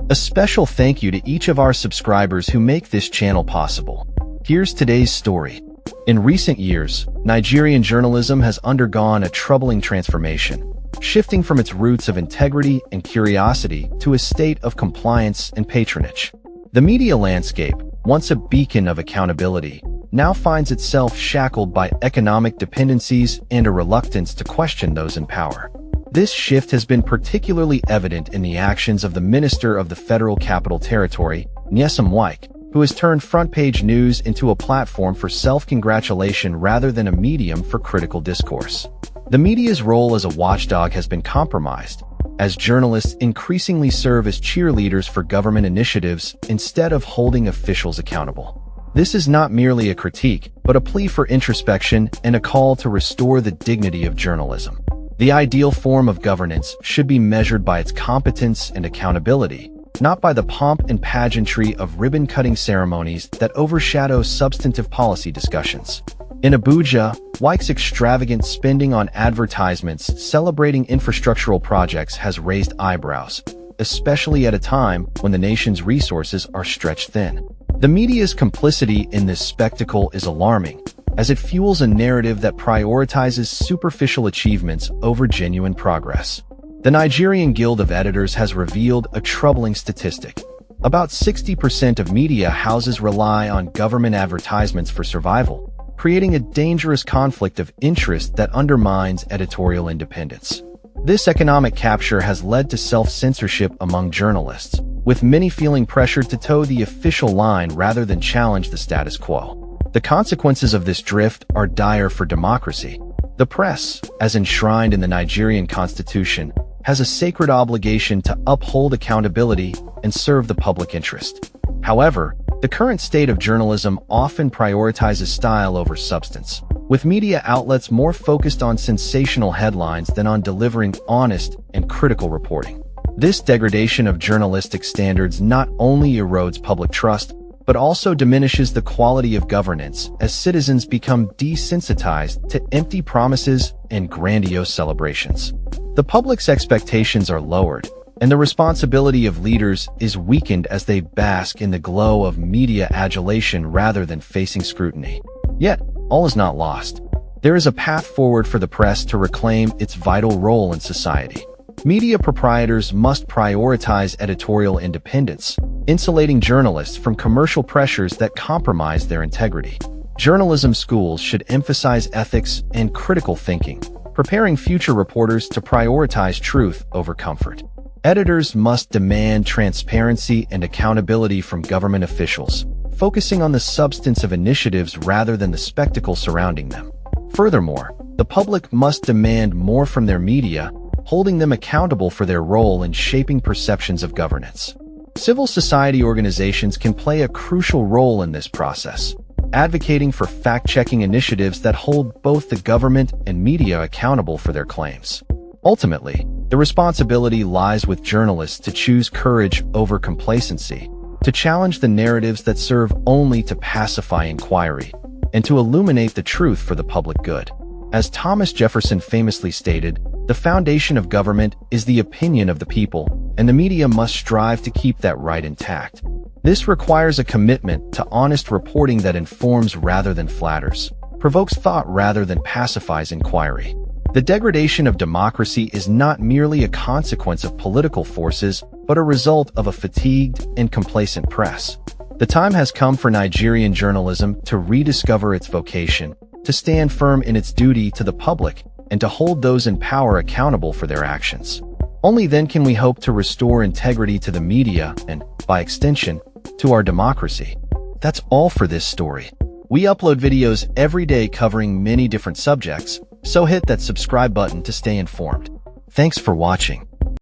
A special thank you to each of our subscribers who make this channel possible. Here's today's story. In recent years, Nigerian journalism has undergone a troubling transformation, shifting from its roots of integrity and curiosity to a state of compliance and patronage. The media landscape, once a beacon of accountability, now finds itself shackled by economic dependencies and a reluctance to question those in power. This shift has been particularly evident in the actions of the Minister of the Federal Capital Territory, Nyesom Wike, who has turned front-page news into a platform for self-congratulation rather than a medium for critical discourse. The media's role as a watchdog has been compromised, as journalists increasingly serve as cheerleaders for government initiatives instead of holding officials accountable. This is not merely a critique, but a plea for introspection and a call to restore the dignity of journalism. The ideal form of governance should be measured by its competence and accountability, not by the pomp and pageantry of ribbon-cutting ceremonies that overshadow substantive policy discussions. In Abuja, Wike's extravagant spending on advertisements celebrating infrastructural projects has raised eyebrows, especially at a time when the nation's resources are stretched thin. The media's complicity in this spectacle is alarming, as it fuels a narrative that prioritizes superficial achievements over genuine progress. The Nigerian Guild of Editors has revealed a troubling statistic. About 60% of media houses rely on government advertisements for survival, creating a dangerous conflict of interest that undermines editorial independence. This economic capture has led to self-censorship among journalists, with many feeling pressured to toe the official line rather than challenge the status quo. The consequences of this drift are dire for democracy. The press, as enshrined in the Nigerian constitution, has a sacred obligation to uphold accountability and serve the public interest. However, the current state of journalism often prioritizes style over substance, with media outlets more focused on sensational headlines than on delivering honest and critical reporting. This degradation of journalistic standards not only erodes public trust, but also diminishes the quality of governance as citizens become desensitized to empty promises and grandiose celebrations. The public's expectations are lowered, and the responsibility of leaders is weakened as they bask in the glow of media adulation rather than facing scrutiny. Yet, all is not lost. There is a path forward for the press to reclaim its vital role in society. Media proprietors must prioritize editorial independence, insulating journalists from commercial pressures that compromise their integrity. Journalism schools should emphasize ethics and critical thinking, preparing future reporters to prioritize truth over comfort. Editors must demand transparency and accountability from government officials, focusing on the substance of initiatives rather than the spectacle surrounding them. Furthermore, the public must demand more from their media, holding them accountable for their role in shaping perceptions of governance. Civil society organizations can play a crucial role in this process, advocating for fact-checking initiatives that hold both the government and media accountable for their claims. Ultimately, the responsibility lies with journalists to choose courage over complacency, to challenge the narratives that serve only to pacify inquiry, and to illuminate the truth for the public good. As Thomas Jefferson famously stated, the foundation of government is the opinion of the people, and the media must strive to keep that right intact. This requires a commitment to honest reporting that informs rather than flatters, provokes thought rather than pacifies inquiry. The degradation of democracy is not merely a consequence of political forces, but a result of a fatigued and complacent press. The time has come for Nigerian journalism to rediscover its vocation, to stand firm in its duty to the public, and to hold those in power accountable for their actions. Only then can we hope to restore integrity to the media and, by extension, to our democracy. That's all for this story. We upload videos every day covering many different subjects, so hit that subscribe button to stay informed. Thanks for watching.